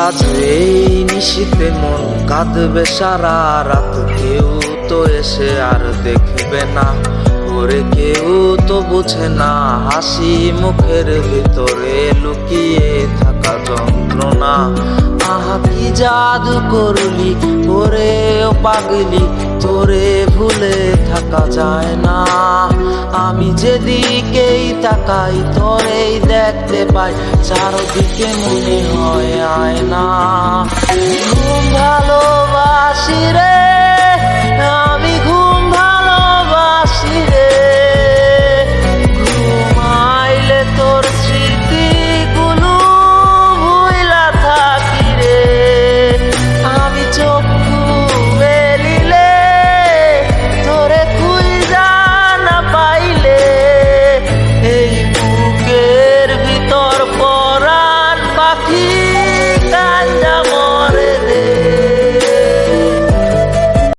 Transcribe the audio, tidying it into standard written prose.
আজ এই নিশীতে মন কাঁদবে সারা রাত, কেউ তো এসে আর দেখবে না। ওরে কেউ তো বুঝে না হাসি মুখের ভিতরে লুকিয়ে থাকা যন্ত্রণা। আহা কি জাদু করলি ওরে ও পাগলি, তোরে ভুলে থাকা যায় না। আমি যেদিকেই তাকাই তোরেই দেখতে পাই, চারদিকে মনে হয় আয়না। খুব ভালোবাসি রে